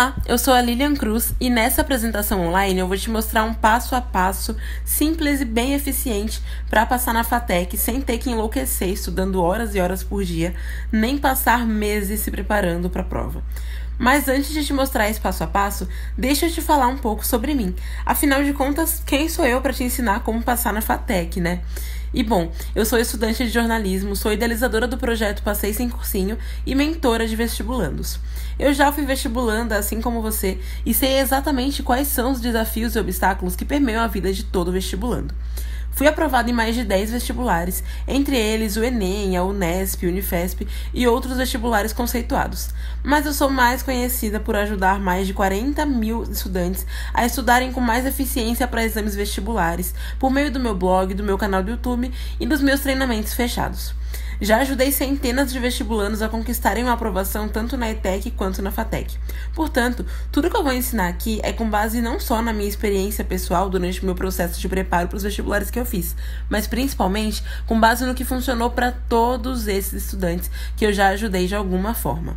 Olá, eu sou a Lilian Cruz e nessa apresentação online eu vou te mostrar um passo a passo simples e bem eficiente para passar na FATEC sem ter que enlouquecer estudando horas e horas por dia, nem passar meses se preparando para a prova. Mas antes de te mostrar esse passo a passo, deixa eu te falar um pouco sobre mim. Afinal de contas, quem sou eu para te ensinar como passar na FATEC, né? E bom, eu sou estudante de jornalismo, sou idealizadora do projeto Passei Sem Cursinho e mentora de vestibulandos. Eu já fui vestibulanda, assim como você, e sei exatamente quais são os desafios e obstáculos que permeiam a vida de todo vestibulando. Fui aprovada em mais de 10 vestibulares, entre eles o Enem, a Unesp, Unifesp e outros vestibulares conceituados. Mas eu sou mais conhecida por ajudar mais de 40 mil estudantes a estudarem com mais eficiência para exames vestibulares, por meio do meu blog, do meu canal do YouTube e dos meus treinamentos fechados. Já ajudei centenas de vestibulandos a conquistarem uma aprovação tanto na ETEC quanto na FATEC. Portanto, tudo que eu vou ensinar aqui é com base não só na minha experiência pessoal durante o meu processo de preparo para os vestibulares que eu fiz, mas principalmente com base no que funcionou para todos esses estudantes que eu já ajudei de alguma forma.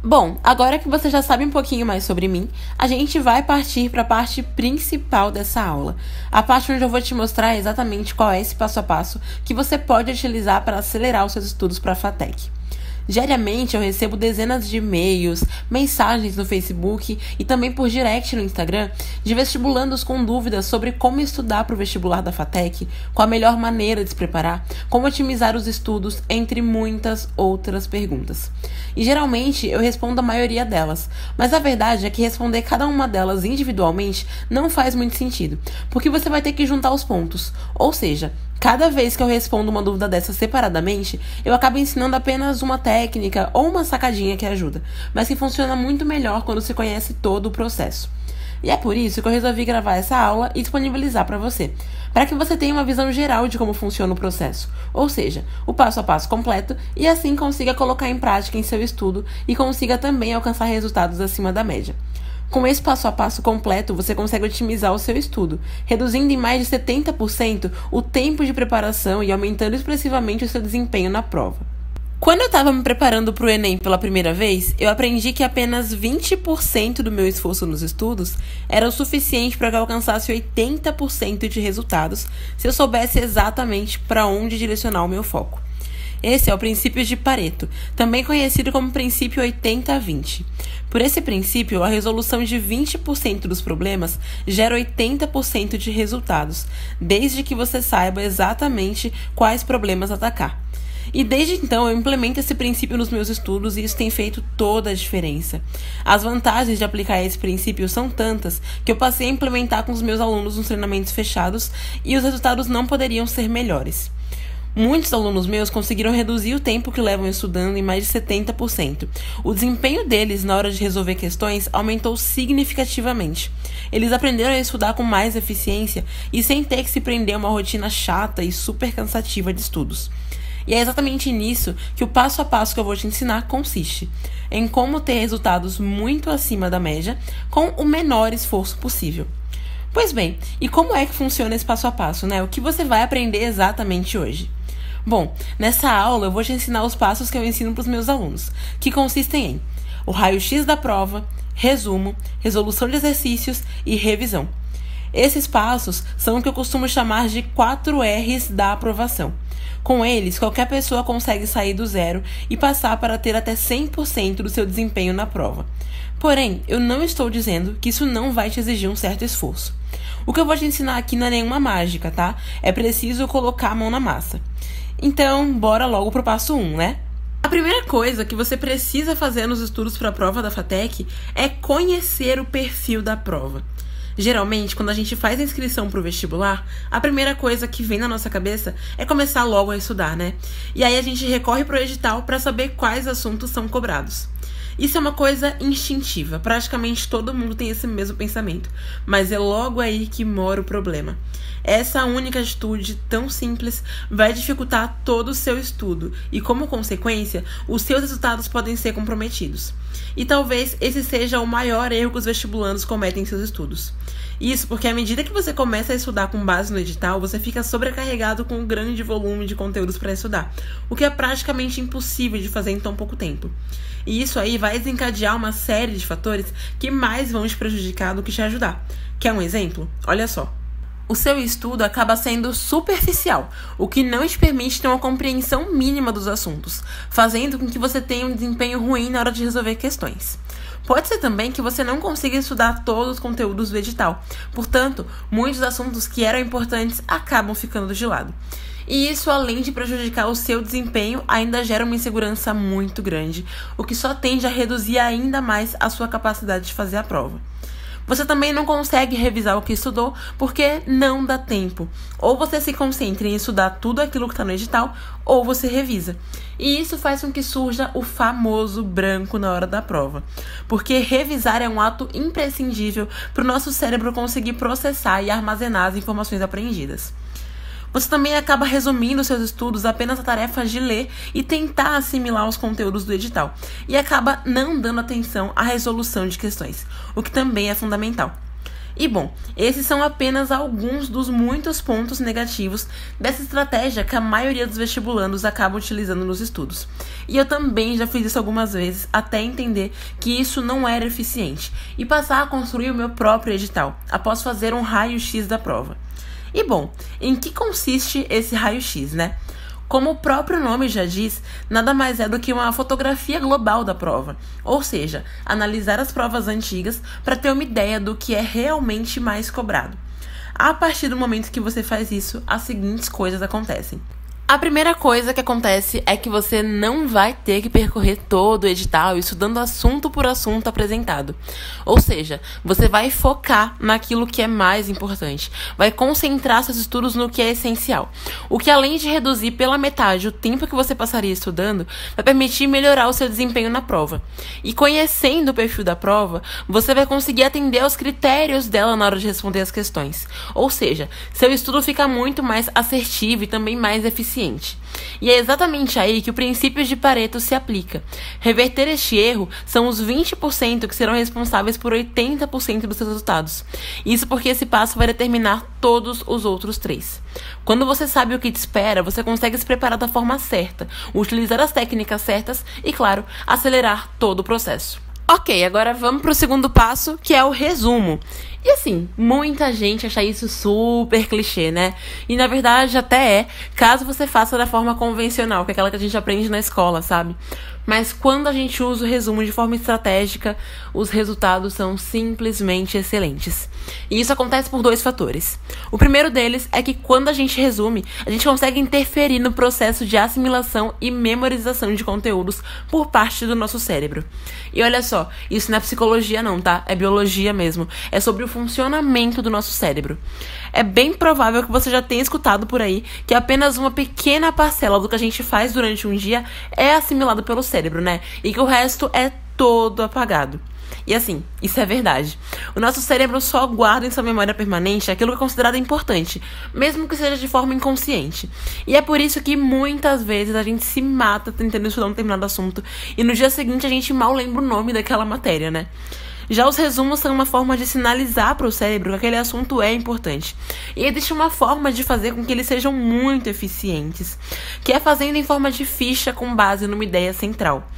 Bom, agora que você já sabe um pouquinho mais sobre mim, a gente vai partir para a parte principal dessa aula. A parte onde eu vou te mostrar exatamente qual é esse passo a passo que você pode utilizar para acelerar os seus estudos para a FATEC. Diariamente eu recebo dezenas de e-mails, mensagens no Facebook e também por direct no Instagram de vestibulandos com dúvidas sobre como estudar para o vestibular da FATEC, qual a melhor maneira de se preparar, como otimizar os estudos, entre muitas outras perguntas. E geralmente eu respondo a maioria delas, mas a verdade é que responder cada uma delas individualmente não faz muito sentido, porque você vai ter que juntar os pontos, ou seja, cada vez que eu respondo uma dúvida dessa separadamente, eu acabo ensinando apenas uma técnica ou uma sacadinha que ajuda, mas que funciona muito melhor quando se conhece todo o processo. E é por isso que eu resolvi gravar essa aula e disponibilizar para você, para que você tenha uma visão geral de como funciona o processo, ou seja, o passo a passo completo e assim consiga colocar em prática em seu estudo e consiga também alcançar resultados acima da média. Com esse passo a passo completo, você consegue otimizar o seu estudo, reduzindo em mais de 70% o tempo de preparação e aumentando expressivamente o seu desempenho na prova. Quando eu estava me preparando para o Enem pela primeira vez, eu aprendi que apenas 20% do meu esforço nos estudos era o suficiente para que eu alcançasse 80% de resultados se eu soubesse exatamente para onde direcionar o meu foco. Esse é o princípio de Pareto, também conhecido como princípio 80-20. Por esse princípio, a resolução de 20% dos problemas gera 80% de resultados, desde que você saiba exatamente quais problemas atacar. E desde então eu implemento esse princípio nos meus estudos e isso tem feito toda a diferença. As vantagens de aplicar esse princípio são tantas que eu passei a implementar com os meus alunos nos treinamentos fechados e os resultados não poderiam ser melhores. Muitos alunos meus conseguiram reduzir o tempo que levam estudando em mais de 70%. O desempenho deles na hora de resolver questões aumentou significativamente. Eles aprenderam a estudar com mais eficiência e sem ter que se prender a uma rotina chata e super cansativa de estudos. E é exatamente nisso que o passo a passo que eu vou te ensinar consiste, em como ter resultados muito acima da média com o menor esforço possível. Pois bem, e como é que funciona esse passo a passo, né? O que você vai aprender exatamente hoje? Bom, nessa aula eu vou te ensinar os passos que eu ensino para os meus alunos, que consistem em o raio-x da prova, resumo, resolução de exercícios e revisão. Esses passos são o que eu costumo chamar de 4 R's da aprovação. Com eles, qualquer pessoa consegue sair do zero e passar para ter até 100% do seu desempenho na prova. Porém, eu não estou dizendo que isso não vai te exigir um certo esforço. O que eu vou te ensinar aqui não é nenhuma mágica, tá? É preciso colocar a mão na massa. Então, bora logo pro passo 1, né? A primeira coisa que você precisa fazer nos estudos para a prova da FATEC é conhecer o perfil da prova. Geralmente, quando a gente faz a inscrição para o vestibular, a primeira coisa que vem na nossa cabeça é começar logo a estudar, né? E aí a gente recorre para o edital para saber quais assuntos são cobrados. Isso é uma coisa instintiva, praticamente todo mundo tem esse mesmo pensamento, mas é logo aí que mora o problema. Essa única atitude tão simples vai dificultar todo o seu estudo e, como consequência, os seus resultados podem ser comprometidos. E talvez esse seja o maior erro que os vestibulandos cometem em seus estudos. Isso porque à medida que você começa a estudar com base no edital, você fica sobrecarregado com um grande volume de conteúdos para estudar, o que é praticamente impossível de fazer em tão pouco tempo. E isso aí vai desencadear uma série de fatores que mais vão te prejudicar do que te ajudar. Quer um exemplo? Olha só. O seu estudo acaba sendo superficial, o que não te permite ter uma compreensão mínima dos assuntos, fazendo com que você tenha um desempenho ruim na hora de resolver questões. Pode ser também que você não consiga estudar todos os conteúdos do edital, portanto, muitos assuntos que eram importantes acabam ficando de lado. E isso, além de prejudicar o seu desempenho, ainda gera uma insegurança muito grande, o que só tende a reduzir ainda mais a sua capacidade de fazer a prova. Você também não consegue revisar o que estudou porque não dá tempo. Ou você se concentra em estudar tudo aquilo que está no edital, ou você revisa. E isso faz com que surja o famoso branco na hora da prova. Porque revisar é um ato imprescindível para o nosso cérebro conseguir processar e armazenar as informações aprendidas. Você também acaba resumindo seus estudos apenas a tarefa de ler e tentar assimilar os conteúdos do edital, e acaba não dando atenção à resolução de questões, o que também é fundamental. E bom, esses são apenas alguns dos muitos pontos negativos dessa estratégia que a maioria dos vestibulandos acaba utilizando nos estudos. E eu também já fiz isso algumas vezes até entender que isso não era eficiente e passar a construir o meu próprio edital, após fazer um raio-x da prova. E bom, em que consiste esse raio-x, né? Como o próprio nome já diz, nada mais é do que uma fotografia global da prova. Ou seja, analisar as provas antigas para ter uma ideia do que é realmente mais cobrado. A partir do momento que você faz isso, as seguintes coisas acontecem. A primeira coisa que acontece é que você não vai ter que percorrer todo o edital estudando assunto por assunto apresentado. Ou seja, você vai focar naquilo que é mais importante, vai concentrar seus estudos no que é essencial. O que, além de reduzir pela metade o tempo que você passaria estudando, vai permitir melhorar o seu desempenho na prova. E conhecendo o perfil da prova, você vai conseguir atender aos critérios dela na hora de responder as questões. Ou seja, seu estudo fica muito mais assertivo e também mais eficiente. E é exatamente aí que o princípio de Pareto se aplica. Reverter este erro são os 20% que serão responsáveis por 80% dos seus resultados. Isso porque esse passo vai determinar todos os outros 3. Quando você sabe o que te espera, você consegue se preparar da forma certa, utilizar as técnicas certas e, claro, acelerar todo o processo. Ok, agora vamos para o segundo passo, que é o resumo. E assim, muita gente acha isso super clichê, né? E na verdade até é, caso você faça da forma convencional, que é aquela que a gente aprende na escola, sabe? Mas quando a gente usa o resumo de forma estratégica, os resultados são simplesmente excelentes. E isso acontece por 2 fatores. O primeiro deles é que quando a gente resume, a gente consegue interferir no processo de assimilação e memorização de conteúdos por parte do nosso cérebro. E olha só, isso não é psicologia não, tá? É biologia mesmo. É sobre o funcionamento do nosso cérebro. É bem provável que você já tenha escutado por aí que apenas uma pequena parcela do que a gente faz durante um dia é assimilado pelo cérebro, né? E que o resto é todo apagado. E assim, isso é verdade. O nosso cérebro só guarda em sua memória permanente aquilo que é considerado importante, mesmo que seja de forma inconsciente. E é por isso que muitas vezes a gente se mata tentando estudar um determinado assunto e no dia seguinte a gente mal lembra o nome daquela matéria, né? Já os resumos são uma forma de sinalizar para o cérebro que aquele assunto é importante. E existe uma forma de fazer com que eles sejam muito eficientes, que é fazendo em forma de ficha com base numa ideia central.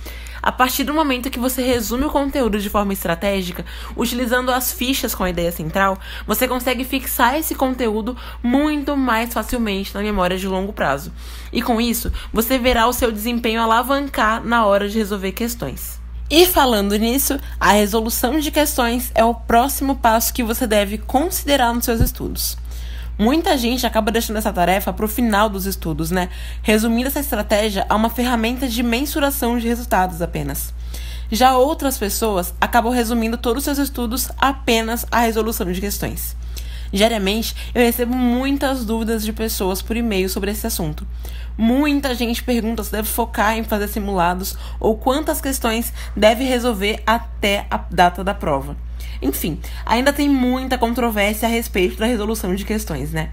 A partir do momento que você resume o conteúdo de forma estratégica, utilizando as fichas com a ideia central, você consegue fixar esse conteúdo muito mais facilmente na memória de longo prazo. E com isso, você verá o seu desempenho alavancar na hora de resolver questões. E falando nisso, a resolução de questões é o próximo passo que você deve considerar nos seus estudos. Muita gente acaba deixando essa tarefa para o final dos estudos, né? Resumindo essa estratégia a uma ferramenta de mensuração de resultados apenas. Já outras pessoas acabam resumindo todos os seus estudos apenas à resolução de questões. Diariamente, eu recebo muitas dúvidas de pessoas por e-mail sobre esse assunto. Muita gente pergunta se deve focar em fazer simulados ou quantas questões deve resolver até a data da prova. Enfim, ainda tem muita controvérsia a respeito da resolução de questões, né?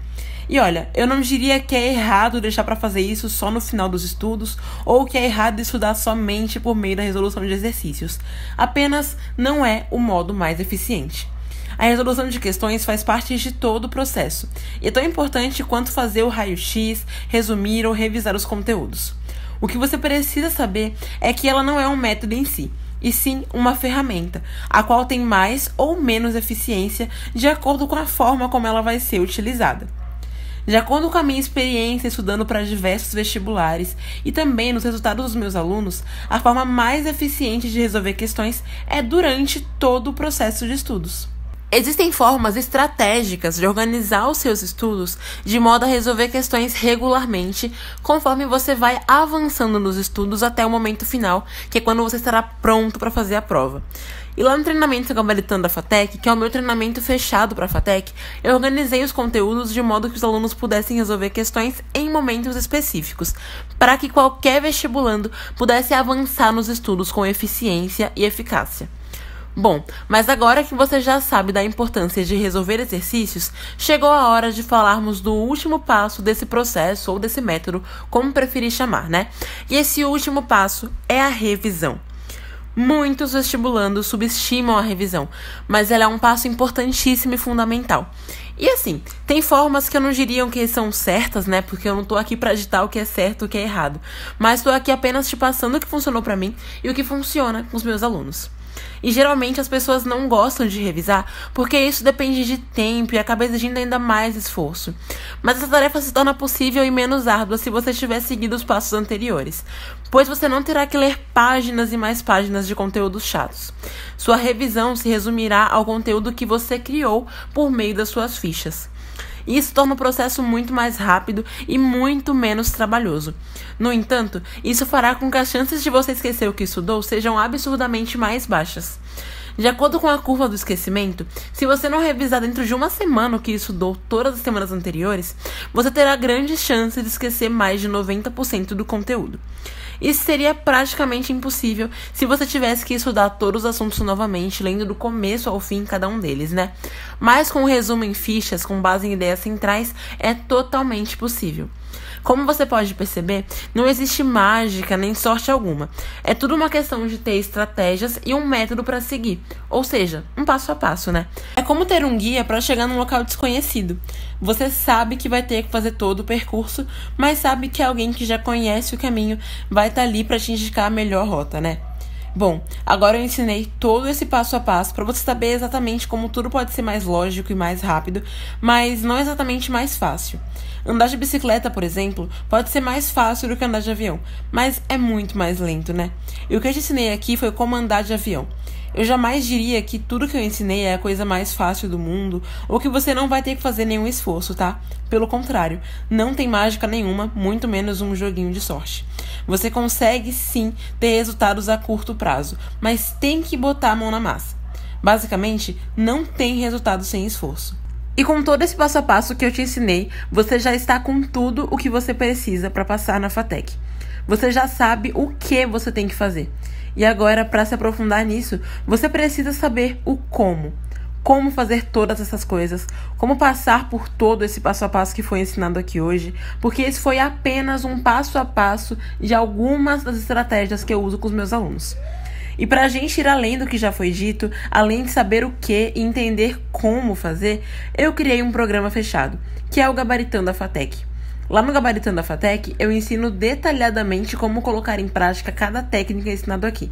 E olha, eu não diria que é errado deixar para fazer isso só no final dos estudos ou que é errado estudar somente por meio da resolução de exercícios. Apenas não é o modo mais eficiente. A resolução de questões faz parte de todo o processo e é tão importante quanto fazer o raio-x, resumir ou revisar os conteúdos. O que você precisa saber é que ela não é um método em si, e sim uma ferramenta, a qual tem mais ou menos eficiência de acordo com a forma como ela vai ser utilizada. De acordo com a minha experiência estudando para diversos vestibulares e também nos resultados dos meus alunos, a forma mais eficiente de resolver questões é durante todo o processo de estudos. Existem formas estratégicas de organizar os seus estudos de modo a resolver questões regularmente, conforme você vai avançando nos estudos até o momento final, que é quando você estará pronto para fazer a prova. E lá no treinamento Gabaritando a FATEC, que é o meu treinamento fechado para a FATEC, eu organizei os conteúdos de modo que os alunos pudessem resolver questões em momentos específicos, para que qualquer vestibulando pudesse avançar nos estudos com eficiência e eficácia. Bom, mas agora que você já sabe da importância de resolver exercícios, chegou a hora de falarmos do último passo desse processo ou desse método, como preferir chamar, né? E esse último passo é a revisão. Muitos vestibulandos subestimam a revisão, mas ela é um passo importantíssimo e fundamental. E assim, tem formas que eu não diria que são certas, né? Porque eu não tô aqui pra ditar o que é certo e o que é errado. Mas tô aqui apenas te passando o que funcionou pra mim e o que funciona com os meus alunos. E geralmente as pessoas não gostam de revisar porque isso depende de tempo e acaba exigindo ainda mais esforço. Mas essa tarefa se torna possível e menos árdua se você tiver seguido os passos anteriores, pois você não terá que ler páginas e mais páginas de conteúdos chatos. Sua revisão se resumirá ao conteúdo que você criou por meio das suas fichas. Isso torna o processo muito mais rápido e muito menos trabalhoso. No entanto, isso fará com que as chances de você esquecer o que estudou sejam absurdamente mais baixas. De acordo com a curva do esquecimento, se você não revisar dentro de uma semana o que estudou todas as semanas anteriores, você terá grandes chances de esquecer mais de 90% do conteúdo. Isso seria praticamente impossível se você tivesse que estudar todos os assuntos novamente, lendo do começo ao fim cada um deles, né? Mas com um resumo em fichas, com base em ideias centrais, é totalmente possível. Como você pode perceber, não existe mágica nem sorte alguma. É tudo uma questão de ter estratégias e um método para seguir. Ou seja, um passo a passo, né? É como ter um guia para chegar num local desconhecido. Você sabe que vai ter que fazer todo o percurso, mas sabe que alguém que já conhece o caminho vai estar ali para te indicar a melhor rota, né? Bom, agora eu ensinei todo esse passo a passo para você saber exatamente como tudo pode ser mais lógico e mais rápido, mas não exatamente mais fácil. Andar de bicicleta, por exemplo, pode ser mais fácil do que andar de avião, mas é muito mais lento, né? E o que eu te ensinei aqui foi como andar de avião. Eu jamais diria que tudo que eu ensinei é a coisa mais fácil do mundo ou que você não vai ter que fazer nenhum esforço, tá? Pelo contrário, não tem mágica nenhuma, muito menos um joguinho de sorte. Você consegue sim ter resultados a curto prazo, mas tem que botar a mão na massa. Basicamente, não tem resultado sem esforço. E com todo esse passo a passo que eu te ensinei, você já está com tudo o que você precisa para passar na FATEC. Você já sabe o que você tem que fazer. E agora, para se aprofundar nisso, você precisa saber o como. Como fazer todas essas coisas, como passar por todo esse passo a passo que foi ensinado aqui hoje, porque esse foi apenas um passo a passo de algumas das estratégias que eu uso com os meus alunos. E para a gente ir além do que já foi dito, além de saber o que e entender como fazer, eu criei um programa fechado, que é o Gabaritando a FATEC. Lá no Gabaritando a FATEC, eu ensino detalhadamente como colocar em prática cada técnica ensinada aqui.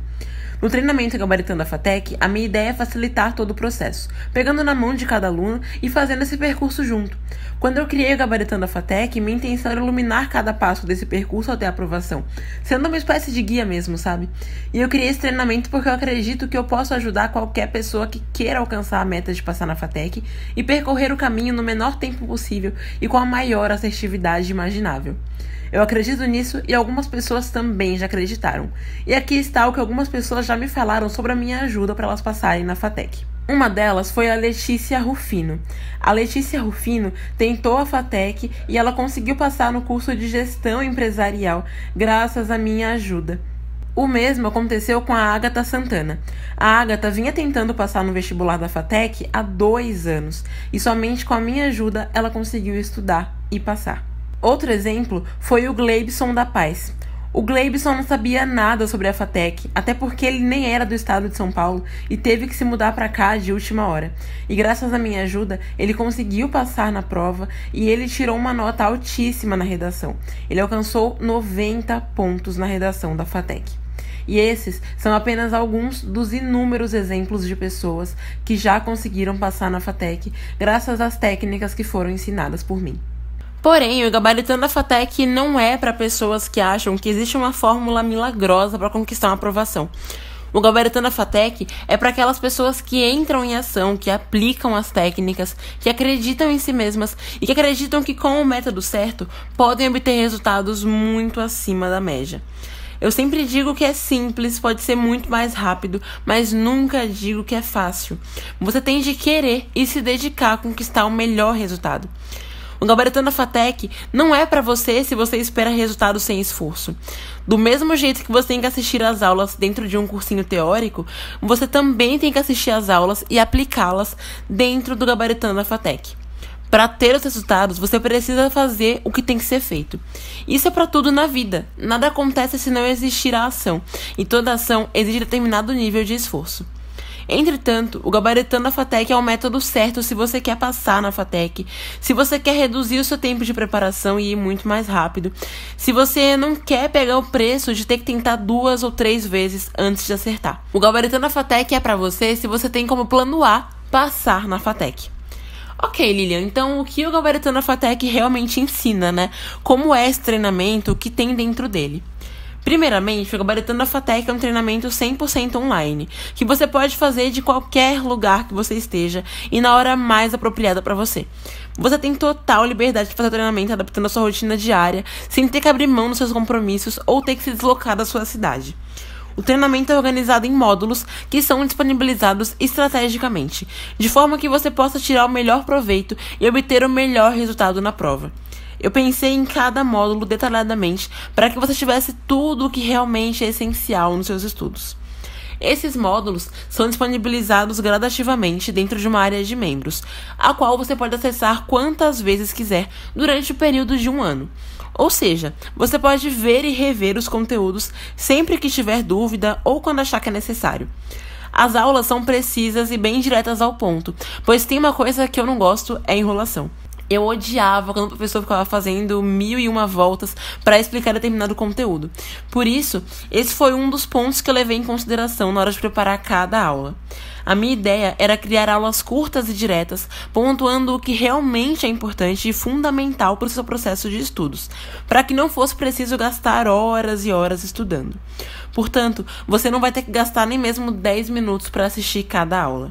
No treinamento Gabaritando a FATEC, a minha ideia é facilitar todo o processo, pegando na mão de cada aluno e fazendo esse percurso junto. Quando eu criei o Gabaritando a FATEC, minha intenção era iluminar cada passo desse percurso até a aprovação, sendo uma espécie de guia mesmo, sabe? E eu criei esse treinamento porque eu acredito que eu posso ajudar qualquer pessoa que queira alcançar a meta de passar na FATEC e percorrer o caminho no menor tempo possível e com a maior assertividade imaginável. Eu acredito nisso e algumas pessoas também já acreditaram. E aqui está o que algumas pessoas já me falaram sobre a minha ajuda para elas passarem na FATEC. Uma delas foi a Letícia Rufino. A Letícia Rufino tentou a FATEC e ela conseguiu passar no curso de gestão empresarial graças à minha ajuda. O mesmo aconteceu com a Ágata Santana. A Ágata vinha tentando passar no vestibular da FATEC há 2 anos e somente com a minha ajuda ela conseguiu estudar e passar. Outro exemplo foi o Gleibson da Paz. O Gleibson não sabia nada sobre a FATEC, até porque ele nem era do estado de São Paulo e teve que se mudar para cá de última hora. E graças à minha ajuda, ele conseguiu passar na prova e ele tirou uma nota altíssima na redação. Ele alcançou 90 pontos na redação da FATEC. E esses são apenas alguns dos inúmeros exemplos de pessoas que já conseguiram passar na FATEC graças às técnicas que foram ensinadas por mim. Porém, o Gabaritando a FATEC não é para pessoas que acham que existe uma fórmula milagrosa para conquistar uma aprovação. O Gabaritando a FATEC é para aquelas pessoas que entram em ação, que aplicam as técnicas, que acreditam em si mesmas e que acreditam que com o método certo podem obter resultados muito acima da média. Eu sempre digo que é simples, pode ser muito mais rápido, mas nunca digo que é fácil. Você tem de querer e se dedicar a conquistar o melhor resultado. O Gabaritando a FATEC não é para você se você espera resultado sem esforço. Do mesmo jeito que você tem que assistir às aulas dentro de um cursinho teórico, você também tem que assistir às aulas e aplicá-las dentro do Gabaritando a FATEC. Para ter os resultados, você precisa fazer o que tem que ser feito. Isso é para tudo na vida. Nada acontece se não existir a ação. E toda ação exige determinado nível de esforço. Entretanto, o Gabaritando a FATEC é o método certo se você quer passar na FATEC, se você quer reduzir o seu tempo de preparação e ir muito mais rápido, se você não quer pegar o preço de ter que tentar 2 ou 3 vezes antes de acertar. O Gabaritando a FATEC é para você se você tem como plano A passar na FATEC. Ok, Lilian, então o que o Gabaritando a FATEC realmente ensina, né? Como é esse treinamento, o que tem dentro dele? Primeiramente, o Gabaritando a FATEC é um treinamento 100% online, que você pode fazer de qualquer lugar que você esteja e na hora mais apropriada para você. Você tem total liberdade de fazer o treinamento adaptando a sua rotina diária, sem ter que abrir mão dos seus compromissos ou ter que se deslocar da sua cidade. O treinamento é organizado em módulos que são disponibilizados estrategicamente, de forma que você possa tirar o melhor proveito e obter o melhor resultado na prova. Eu pensei em cada módulo detalhadamente para que você tivesse tudo o que realmente é essencial nos seus estudos. Esses módulos são disponibilizados gradativamente dentro de uma área de membros, a qual você pode acessar quantas vezes quiser durante o período de 1 ano. Ou seja, você pode ver e rever os conteúdos sempre que tiver dúvida ou quando achar que é necessário. As aulas são precisas e bem diretas ao ponto, pois tem uma coisa que eu não gosto, é enrolação. Eu odiava quando o professor ficava fazendo 1001 voltas para explicar determinado conteúdo. Por isso, esse foi um dos pontos que eu levei em consideração na hora de preparar cada aula. A minha ideia era criar aulas curtas e diretas, pontuando o que realmente é importante e fundamental para o seu processo de estudos, para que não fosse preciso gastar horas e horas estudando. Portanto, você não vai ter que gastar nem mesmo 10 minutos para assistir cada aula.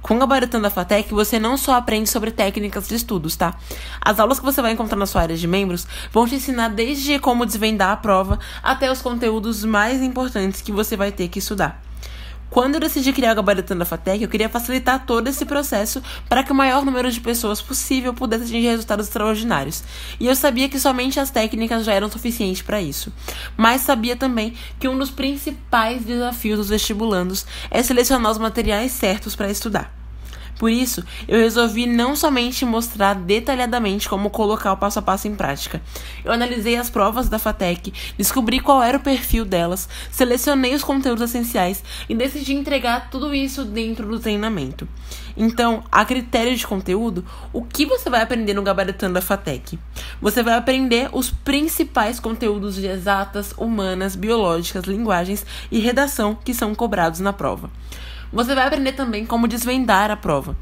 Com o Gabaritando a FATEC, você não só aprende sobre técnicas de estudos, tá? As aulas que você vai encontrar na sua área de membros vão te ensinar desde como desvendar a prova até os conteúdos mais importantes que você vai ter que estudar. Quando eu decidi criar o Gabaritando a FATEC, eu queria facilitar todo esse processo para que o maior número de pessoas possível pudesse atingir resultados extraordinários. E eu sabia que somente as técnicas já eram suficientes para isso. Mas sabia também que um dos principais desafios dos vestibulandos é selecionar os materiais certos para estudar. Por isso, eu resolvi não somente mostrar detalhadamente como colocar o passo a passo em prática. Eu analisei as provas da FATEC, descobri qual era o perfil delas, selecionei os conteúdos essenciais e decidi entregar tudo isso dentro do treinamento. Então, a critério de conteúdo, o que você vai aprender no Gabaritando a FATEC? Você vai aprender os principais conteúdos de exatas, humanas, biológicas, linguagens e redação que são cobrados na prova. Você vai aprender também como desvendar a prova.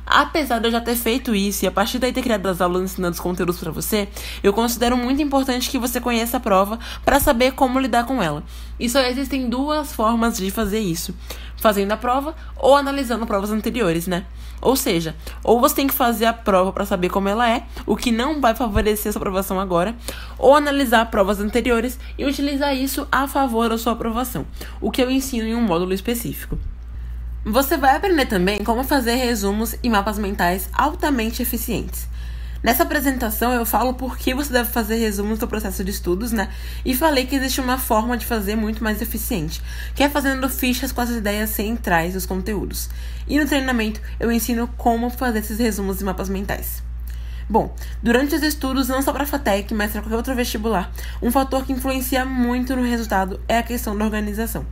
Apesar de eu já ter feito isso e a partir daí ter criado as aulas ensinando os conteúdos para você, eu considero muito importante que você conheça a prova para saber como lidar com ela. E só existem 2 formas de fazer isso: fazendo a prova ou analisando provas anteriores, né? Ou seja, ou você tem que fazer a prova para saber como ela é, o que não vai favorecer a sua aprovação agora, ou analisar provas anteriores e utilizar isso a favor da sua aprovação, o que eu ensino em um módulo específico. Você vai aprender também como fazer resumos e mapas mentais altamente eficientes. Nessa apresentação eu falo por que você deve fazer resumos do processo de estudos, né? E falei que existe uma forma de fazer muito mais eficiente, que é fazendo fichas com as ideias centrais dos conteúdos. E no treinamento eu ensino como fazer esses resumos e mapas mentais. Bom, durante os estudos, não só para a FATEC, mas para qualquer outro vestibular, um fator que influencia muito no resultado é a questão da organização.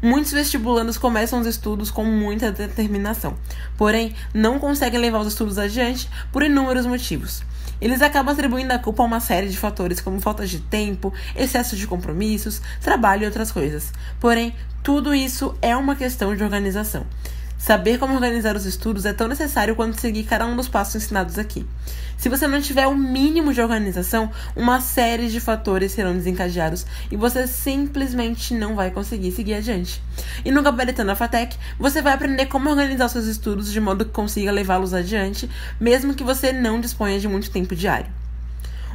Muitos vestibulandos começam os estudos com muita determinação, porém não conseguem levar os estudos adiante por inúmeros motivos. Eles acabam atribuindo a culpa a uma série de fatores como falta de tempo, excesso de compromissos, trabalho e outras coisas. Porém, tudo isso é uma questão de organização. Saber como organizar os estudos é tão necessário quanto seguir cada um dos passos ensinados aqui. Se você não tiver o mínimo de organização, uma série de fatores serão desencadeados e você simplesmente não vai conseguir seguir adiante. E no Gabaritando a FATEC, você vai aprender como organizar seus estudos de modo que consiga levá-los adiante, mesmo que você não disponha de muito tempo diário.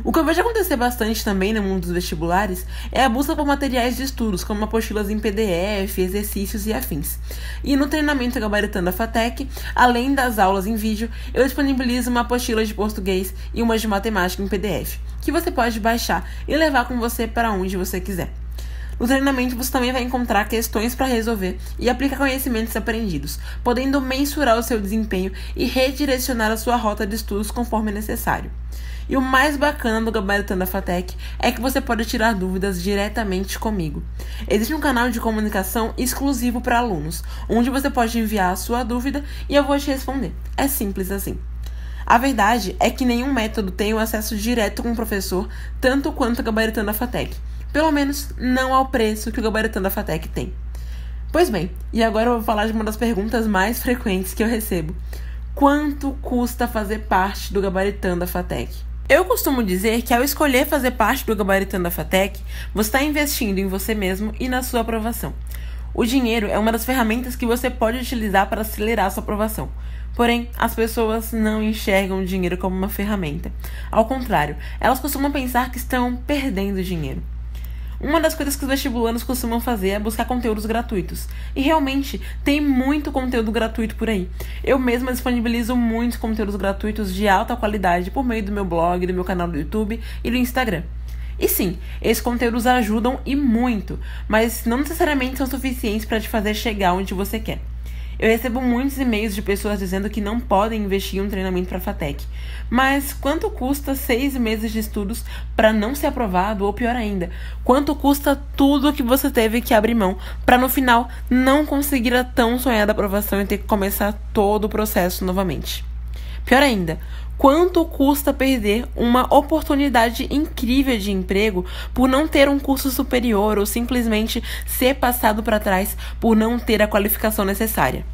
O que eu vejo acontecer bastante também no mundo dos vestibulares é a busca por materiais de estudos, como apostilas em PDF, exercícios e afins. E no treinamento Gabaritando a FATEC, além das aulas em vídeo, eu disponibilizo uma apostila de português e uma de matemática em PDF, que você pode baixar e levar com você para onde você quiser. No treinamento, você também vai encontrar questões para resolver e aplicar conhecimentos aprendidos, podendo mensurar o seu desempenho e redirecionar a sua rota de estudos conforme necessário. E o mais bacana do Gabaritando a FATEC é que você pode tirar dúvidas diretamente comigo. Existe um canal de comunicação exclusivo para alunos, onde você pode enviar a sua dúvida e eu vou te responder. É simples assim. A verdade é que nenhum método tem o acesso direto com o professor, tanto quanto o Gabaritando a FATEC. Pelo menos não ao preço que o Gabaritando a FATEC tem. Pois bem, e agora eu vou falar de uma das perguntas mais frequentes que eu recebo. Quanto custa fazer parte do Gabaritando a FATEC? Eu costumo dizer que ao escolher fazer parte do Gabaritando a FATEC, você está investindo em você mesmo e na sua aprovação. O dinheiro é uma das ferramentas que você pode utilizar para acelerar a sua aprovação. Porém, as pessoas não enxergam o dinheiro como uma ferramenta. Ao contrário, elas costumam pensar que estão perdendo dinheiro. Uma das coisas que os vestibulandos costumam fazer é buscar conteúdos gratuitos. E realmente, tem muito conteúdo gratuito por aí. Eu mesma disponibilizo muitos conteúdos gratuitos de alta qualidade por meio do meu blog, do meu canal do YouTube e do Instagram. E sim, esses conteúdos ajudam e muito, mas não necessariamente são suficientes para te fazer chegar onde você quer. Eu recebo muitos e-mails de pessoas dizendo que não podem investir em um treinamento para a FATEC. Mas quanto custa 6 meses de estudos para não ser aprovado? Ou pior ainda, quanto custa tudo que você teve que abrir mão para no final não conseguir a tão sonhada aprovação e ter que começar todo o processo novamente? Pior ainda, quanto custa perder uma oportunidade incrível de emprego por não ter um curso superior ou simplesmente ser passado para trás por não ter a qualificação necessária?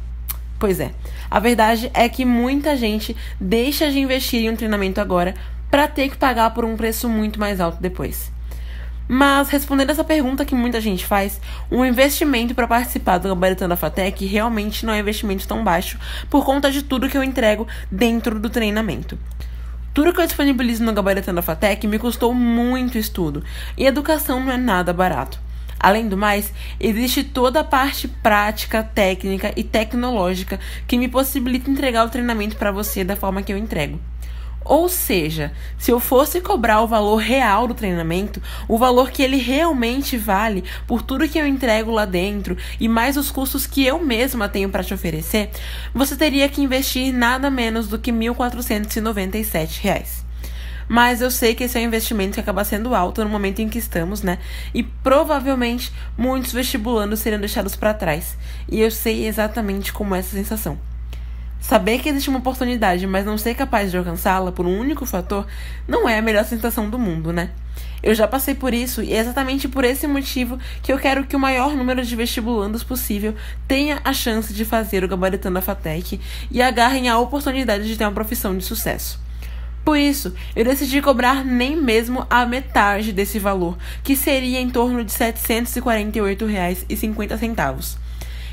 Pois é, a verdade é que muita gente deixa de investir em um treinamento agora para ter que pagar por um preço muito mais alto depois. Mas, respondendo essa pergunta que muita gente faz, um investimento para participar do Gabaritando a FATEC realmente não é um investimento tão baixo por conta de tudo que eu entrego dentro do treinamento. Tudo que eu disponibilizo no Gabaritando a FATEC me custou muito estudo, e educação não é nada barato. Além do mais, existe toda a parte prática, técnica e tecnológica que me possibilita entregar o treinamento para você da forma que eu entrego. Ou seja, se eu fosse cobrar o valor real do treinamento, o valor que ele realmente vale por tudo que eu entrego lá dentro e mais os custos que eu mesma tenho para te oferecer, você teria que investir nada menos do que R$ 1.497. Mas eu sei que esse é um investimento que acaba sendo alto no momento em que estamos, né? E provavelmente muitos vestibulandos seriam deixados para trás. E eu sei exatamente como é essa sensação. Saber que existe uma oportunidade, mas não ser capaz de alcançá-la por um único fator, não é a melhor sensação do mundo, né? Eu já passei por isso e é exatamente por esse motivo que eu quero que o maior número de vestibulandos possível tenha a chance de fazer o Gabaritando a FATEC e agarrem a oportunidade de ter uma profissão de sucesso. Por isso, eu decidi cobrar nem mesmo a metade desse valor, que seria em torno de R$ 748,50.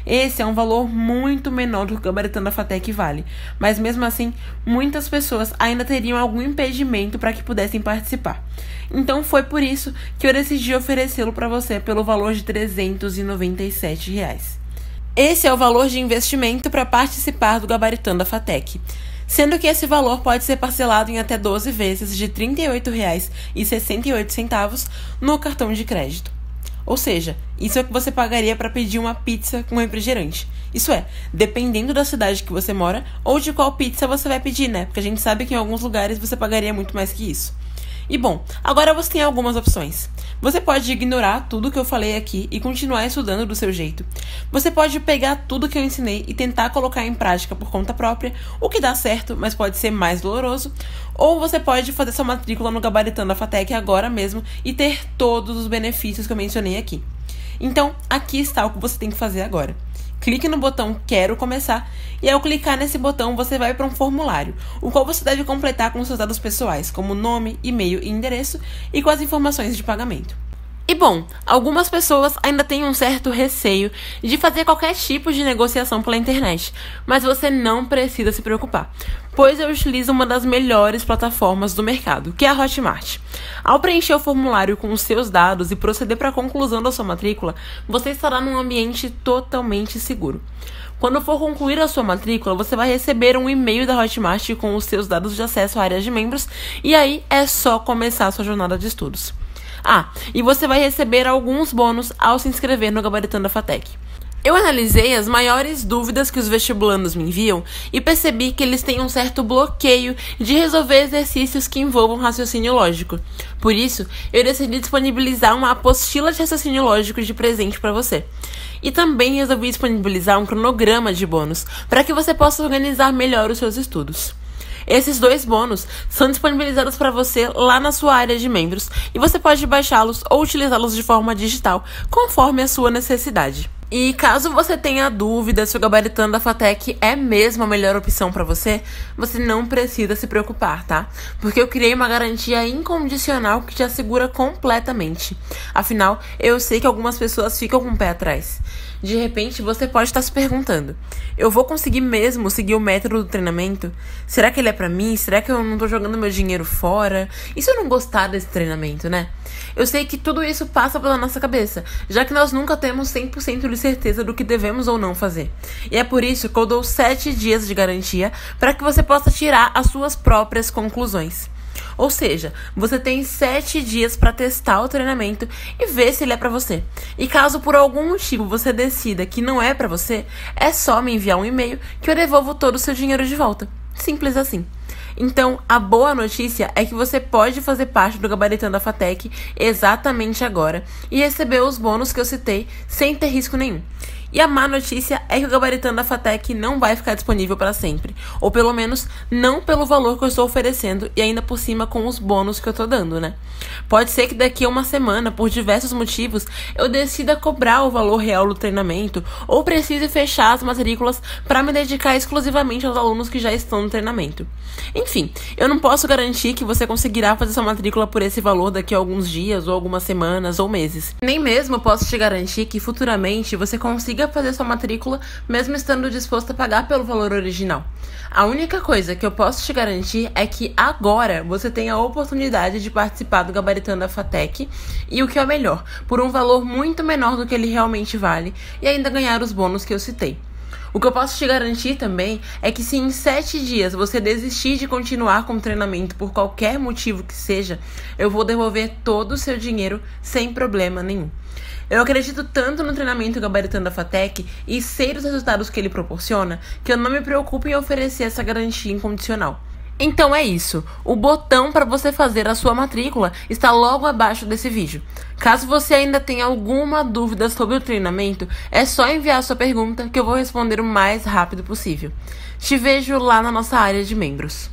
Esse é um valor muito menor do que o Gabaritando a FATEC vale, mas mesmo assim, muitas pessoas ainda teriam algum impedimento para que pudessem participar. Então foi por isso que eu decidi oferecê-lo para você pelo valor de R$ 397. Esse é o valor de investimento para participar do Gabaritando a FATEC, sendo que esse valor pode ser parcelado em até 12 vezes de R$ 38,68 no cartão de crédito. Ou seja, isso é o que você pagaria para pedir uma pizza com refrigerante. Isso é, dependendo da cidade que você mora ou de qual pizza você vai pedir, né? Porque a gente sabe que em alguns lugares você pagaria muito mais que isso. E bom, agora você tem algumas opções. Você pode ignorar tudo que eu falei aqui e continuar estudando do seu jeito. Você pode pegar tudo que eu ensinei e tentar colocar em prática por conta própria, o que dá certo, mas pode ser mais doloroso. Ou você pode fazer sua matrícula no Gabaritando a FATEC agora mesmo e ter todos os benefícios que eu mencionei aqui. Então, aqui está o que você tem que fazer agora. Clique no botão Quero Começar e ao clicar nesse botão você vai para um formulário, o qual você deve completar com seus dados pessoais, como nome, e-mail e endereço e com as informações de pagamento. E bom, algumas pessoas ainda têm um certo receio de fazer qualquer tipo de negociação pela internet, mas você não precisa se preocupar, pois eu utilizo uma das melhores plataformas do mercado, que é a Hotmart. Ao preencher o formulário com os seus dados e proceder para a conclusão da sua matrícula, você estará num ambiente totalmente seguro. Quando for concluir a sua matrícula, você vai receber um e-mail da Hotmart com os seus dados de acesso à área de membros, e aí é só começar a sua jornada de estudos. E você vai receber alguns bônus ao se inscrever no Gabaritando a FATEC. Eu analisei as maiores dúvidas que os vestibulandos me enviam e percebi que eles têm um certo bloqueio de resolver exercícios que envolvam raciocínio lógico. Por isso, eu decidi disponibilizar uma apostila de raciocínio lógico de presente para você. E também resolvi disponibilizar um cronograma de bônus para que você possa organizar melhor os seus estudos. Esses 2 bônus são disponibilizados para você lá na sua área de membros e você pode baixá-los ou utilizá-los de forma digital, conforme a sua necessidade. E caso você tenha dúvida se o Gabaritando a FATEC é mesmo a melhor opção para você, você não precisa se preocupar, tá? Porque eu criei uma garantia incondicional que te assegura completamente. Afinal, eu sei que algumas pessoas ficam com o pé atrás. De repente, você pode estar se perguntando: eu vou conseguir mesmo seguir o método do treinamento? Será que ele é pra mim? Será que eu não tô jogando meu dinheiro fora? E se eu não gostar desse treinamento, né? Eu sei que tudo isso passa pela nossa cabeça, já que nós nunca temos 100% de certeza do que devemos ou não fazer. E é por isso que eu dou 7 dias de garantia para que você possa tirar as suas próprias conclusões. Ou seja, você tem 7 dias para testar o treinamento e ver se ele é para você. E caso por algum motivo você decida que não é para você, é só me enviar um e-mail que eu devolvo todo o seu dinheiro de volta. Simples assim. Então, a boa notícia é que você pode fazer parte do Gabaritando a FATEC exatamente agora e receber os bônus que eu citei sem ter risco nenhum. E a má notícia é que o Gabaritando a FATEC não vai ficar disponível para sempre, ou pelo menos não pelo valor que eu estou oferecendo e ainda por cima com os bônus que eu estou dando, né? Pode ser que daqui a uma semana, por diversos motivos, eu decida cobrar o valor real do treinamento ou precise fechar as matrículas para me dedicar exclusivamente aos alunos que já estão no treinamento. Enfim, eu não posso garantir que você conseguirá fazer sua matrícula por esse valor daqui a alguns dias, ou algumas semanas, ou meses. Nem mesmo posso te garantir que futuramente você consiga fazer sua matrícula mesmo estando disposto a pagar pelo valor original. A única coisa que eu posso te garantir é que agora você tem a oportunidade de participar do Gabaritando a FATEC e o que é melhor, por um valor muito menor do que ele realmente vale e ainda ganhar os bônus que eu citei. O que eu posso te garantir também é que se em 7 dias você desistir de continuar com o treinamento por qualquer motivo que seja, eu vou devolver todo o seu dinheiro sem problema nenhum. Eu acredito tanto no treinamento Gabaritando a FATEC e sei dos resultados que ele proporciona que eu não me preocupo em oferecer essa garantia incondicional. Então é isso, o botão para você fazer a sua matrícula está logo abaixo desse vídeo. Caso você ainda tenha alguma dúvida sobre o treinamento, é só enviar sua pergunta que eu vou responder o mais rápido possível. Te vejo lá na nossa área de membros.